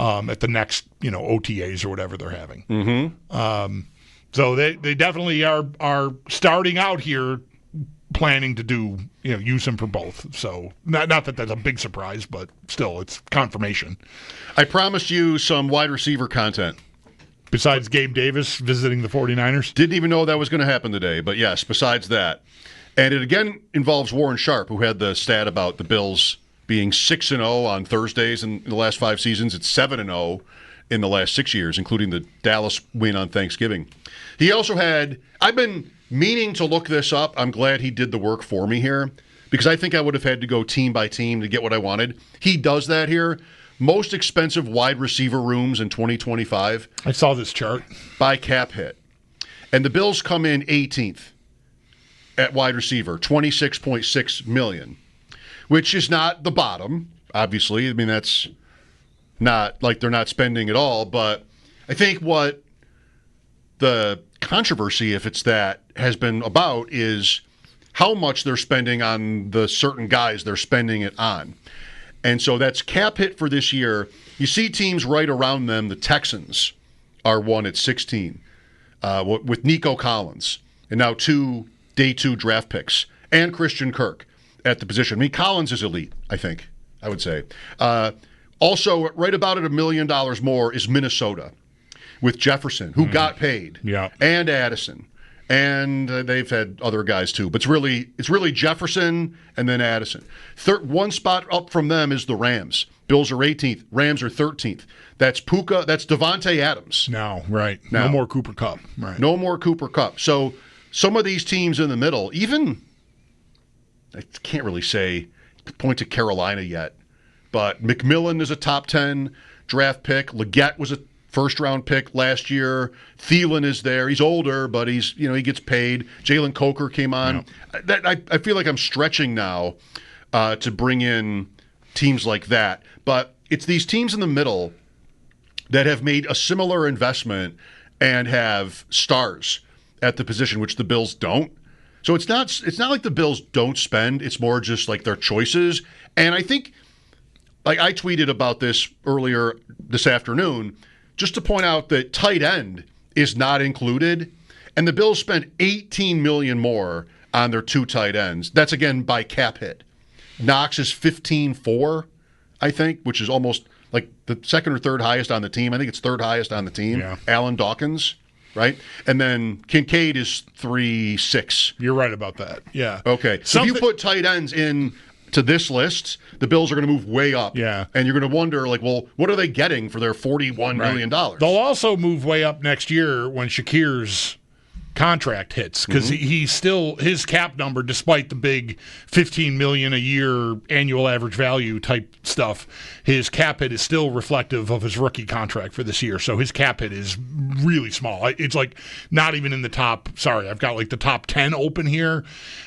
at the next, OTAs or whatever they're having. Mm-hmm. So they definitely are starting out here planning to do, use him for both. So not that that's a big surprise, but still, it's confirmation. I promised you some wide receiver content. Besides Gabe Davis visiting the 49ers? Didn't even know that was going to happen today, but yes, besides that. And it again involves Warren Sharp, who had the stat about the Bills being 6-0 on Thursdays in the last 5 seasons. It's 7-0 in the last 6 years, including the Dallas win on Thanksgiving. He also had, I've been meaning to look this up. I'm glad he did the work for me here, because I think I would have had to go team by team to get what I wanted. He does that here. Most expensive wide receiver rooms in 2025. I saw this chart. By cap hit. And the Bills come in 18th at wide receiver, $26.6 million, which is not the bottom, obviously. I mean, that's not like they're not spending at all, but I think what the controversy, if it's that, has been about is how much they're spending on the certain guys they're spending it on. And so that's cap hit for this year. You see teams right around them. The Texans are one at 16 with Nico Collins, and now 2 day 2 draft picks, and Christian Kirk at the position. I mean, Collins is elite, I would say. Also, right about at $1 million more is Minnesota with Jefferson, who got paid, and Addison. And they've had other guys too, but it's really Jefferson and then Addison. One spot up from them is the Rams. Bills are 18th, Rams are 13th. That's Puka. That's Devontae Adams. Now. No more Cooper Kupp. Right. No more Cooper Kupp. So some of these teams in the middle, even I can't really point to Carolina yet, but McMillan is a top 10 draft pick. Leggett was a first-round pick last year. Thielen is there. He's older, but he gets paid. Jalen Coker came on. Yeah. I feel like I'm stretching now to bring in teams like that. But it's these teams in the middle that have made a similar investment and have stars at the position, which the Bills don't. So it's not like the Bills don't spend. It's more just like their choices. And I think, like I tweeted about this earlier this afternoon, just to point out that tight end is not included, and the Bills spent $18 million more on their 2 tight ends. That's again by cap hit. Knox is 15.4, I think, which is almost like the second or third highest on the team. I think it's third highest on the team. Yeah. Alan Dawkins, right? And then Kincaid is 3.6. You're right about that. Yeah. Okay. So if you put tight ends in to this list, the Bills are going to move way up. Yeah. And you're going to wonder, like, well, what are they getting for their $41 million? They'll also move way up next year when Shakir's contract hits, because he's still, his cap number, despite the big $15 million a year annual average value type stuff, his cap hit is still reflective of his rookie contract for this year. So his cap hit is really small. It's like not even in the top, I've got like the top 10 open here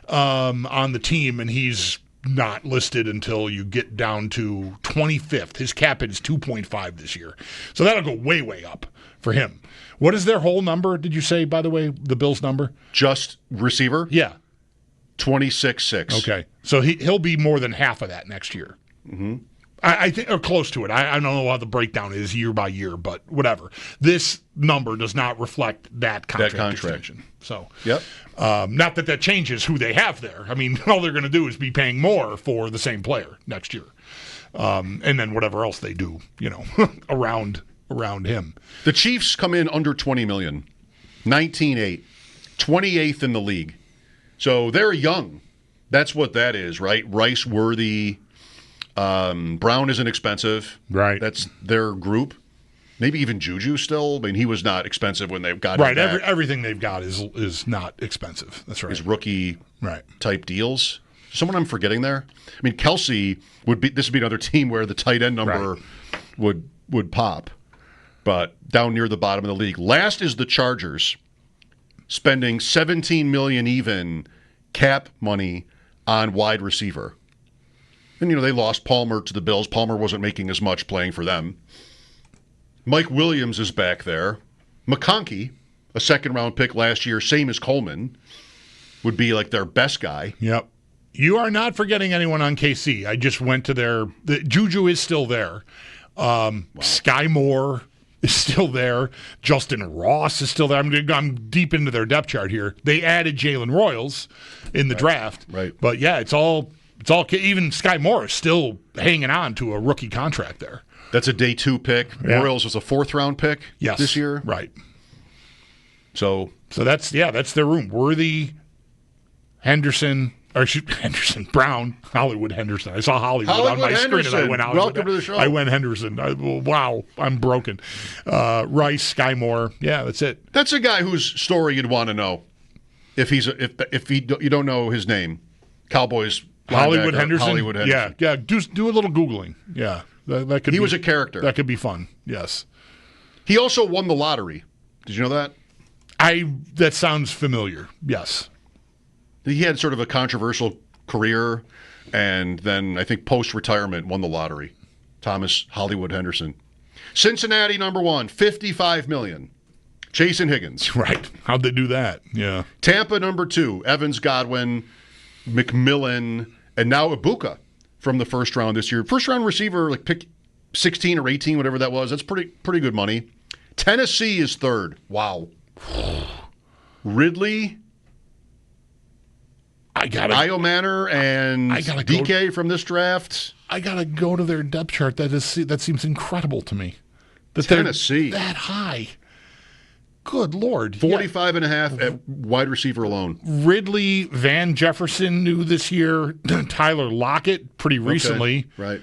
on the team, and he's not listed until you get down to 25th. His cap hit is 2.5 this year. So that'll go way, way up for him. What is their whole number, did you say, by the way, the Bills' number? Just receiver? Yeah. 26.6. Okay. So he'll be more than half of that next year. Mm-hmm. I think, or close to it. I don't know how the breakdown is year by year, but whatever. This number does not reflect that contract extension. So, yep. Not that changes who they have there. I mean, all they're going to do is be paying more for the same player next year, and then whatever else they do, around him. The Chiefs come in under $20 million, 19.8, 28th in the league. So they're young. That's what that is, right? Rice, Worthy. Brown isn't expensive. Right. That's their group. Maybe even Juju still. I mean, he was not expensive when they got him right. back. Everything they've got is not expensive. That's right. His rookie type deals. Someone I'm forgetting there. I mean, Kelsey would be another team where the tight end number would pop, but down near the bottom of the league. Last is the Chargers, spending $17 million even cap money on wide receiver. And, they lost Palmer to the Bills. Palmer wasn't making as much playing for them. Mike Williams is back there. McConkey, a second-round pick last year, same as Coleman, would be like their best guy. Yep. You are not forgetting anyone on KC. I just went to Juju is still there. Sky Moore is still there. Justin Ross is still there. I'm deep into their depth chart here. They added Jalen Royals in the draft. Right. But, yeah, it's all even Sky Moore is still hanging on to a rookie contract there. That's a day 2 pick. Yeah. Royals was a 4th-round pick this year. Right. So that's their room. Worthy, Henderson, Brown, Hollywood Henderson. I saw Hollywood on my screen and I went out. Welcome to the show. I went Henderson. Wow, I'm broken. Rice, Sky Moore. Yeah, that's it. That's a guy whose story you'd want to know if you don't know his name. Cowboys Hollywood Henderson. Hollywood Henderson. Yeah. Do a little Googling. Yeah, that could. He was a character. That could be fun. Yes. He also won the lottery. Did you know that? That sounds familiar. Yes. He had sort of a controversial career, and then I think post-retirement won the lottery. Thomas Hollywood Henderson. Cincinnati, number 1, $55 million. Jason Higgins. Right. How'd they do that? Yeah. Tampa, number 2, Evans, Godwin, McMillan, and now Ibuka from the first round this year. First-round receiver, like pick 16 or 18, whatever that was. That's pretty good money. Tennessee is 3rd. Wow. Ridley, Io Manor, and DK from this draft. I gotta go to their depth chart. That seems incredible to me. That Tennessee that high. Good Lord. 45 and a half at wide receiver alone. Ridley, Van Jefferson new this year. Tyler Lockett pretty recently. Okay. Right.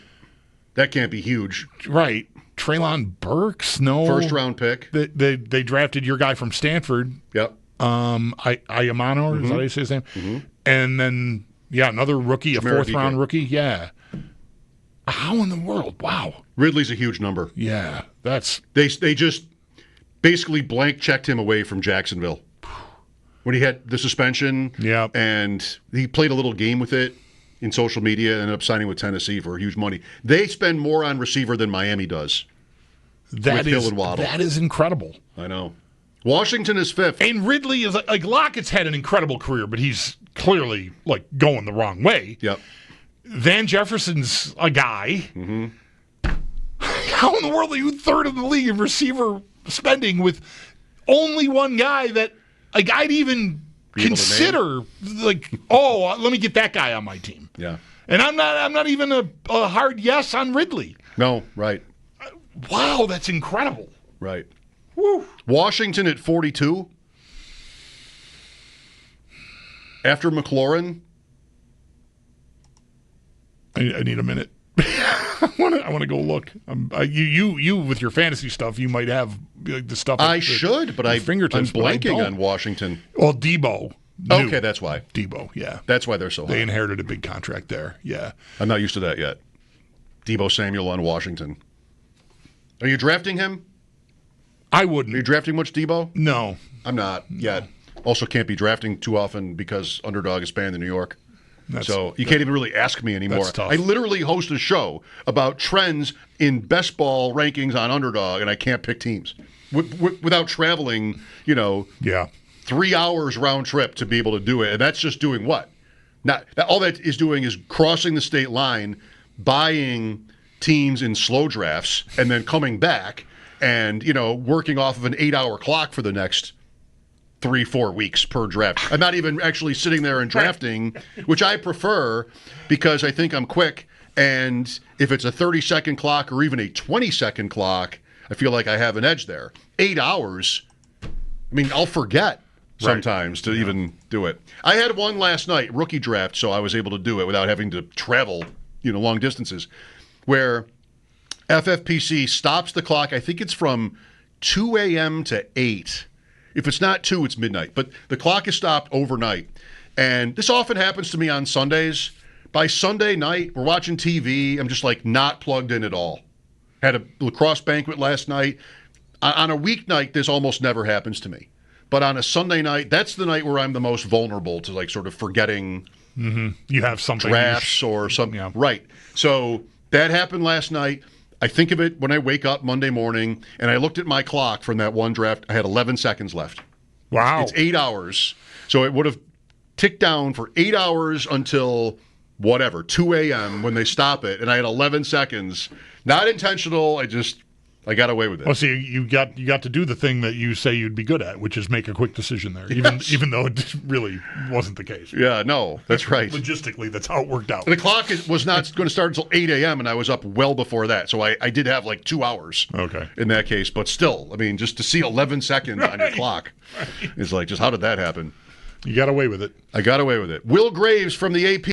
That can't be huge. Right. Treylon Burks, no. First round pick. They drafted your guy from Stanford. Yep. Ayamano, is that how you say his name? Mm-hmm. And then, another rookie, a 4th round rookie. Yeah. How in the world? Wow. Ridley's a huge number. Yeah. They just basically blank checked him away from Jacksonville when he had the suspension. Yeah. And he played a little game with it in social media and ended up signing with Tennessee for huge money. They spend more on receiver than Miami does. Hill and Waddle. That is incredible. I know. Washington is 5th. And Ridley is like Lockett's had an incredible career, but he's clearly like going the wrong way. Yep. Van Jefferson's a guy. Mm-hmm. How in the world are you 3rd in the league in receiver spending with only one guy that I'd even consider like, let me get that guy on my team. Yeah. And I'm not even a hard yes on Ridley. No, right. Wow, that's incredible. Right. Woo. Washington at 42. After McLaurin. I need a minute. I want to go look. You with your fantasy stuff, you might have the stuff. I should, but I'm blanking on Washington. Well, Debo. Okay, that's why. Debo, yeah. That's why they're so high. They inherited a big contract there, yeah. I'm not used to that yet. Debo Samuel on Washington. Are you drafting him? I wouldn't. Are you drafting much Debo? No. I'm not yet. Also can't be drafting too often because Underdog is banned in New York. So you can't even really ask me anymore. That's tough. I literally host a show about trends in best ball rankings on Underdog, and I can't pick teams without traveling, 3 hours round trip to be able to do it. And that's just doing what? All that is doing is crossing the state line, buying teams in slow drafts, and then coming back and, working off of an 8-hour clock for the next 3-4 weeks per draft. I'm not even actually sitting there and drafting, which I prefer because I think I'm quick. And if it's a 30-second clock or even a 20-second clock, I feel like I have an edge there. 8 hours, I'll forget sometimes to even do it. I had one last night, rookie draft, so I was able to do it without having to travel, long distances, where FFPC stops the clock. I think it's from 2 a.m. to 8. If it's not 2, it's midnight. But the clock is stopped overnight. And this often happens to me on Sundays. By Sunday night, we're watching TV. I'm just not plugged in at all. Had a lacrosse banquet last night. On a weeknight, this almost never happens to me. But on a Sunday night, that's the night where I'm the most vulnerable to sort of forgetting You have something. Drafts or something. Yeah. Right. So that happened last night. I think of it when I wake up Monday morning, and I looked at my clock from that one draft. I had 11 seconds left. Wow. It's 8 hours. So it would have ticked down for 8 hours until 2 a.m. when they stop it, and I had 11 seconds. Not intentional. I got away with it. Well, see, you got to do the thing that you say you'd be good at, which is make a quick decision there, even though it really wasn't the case. Yeah, no, that's right. Logistically, that's how it worked out. The clock was not going to start until 8 a.m., and I was up well before that. So I did have like 2 hours in that case. But still, I mean, just to see 11 seconds on your clock is like, just how did that happen? You got away with it. I got away with it. Will Graves from the AP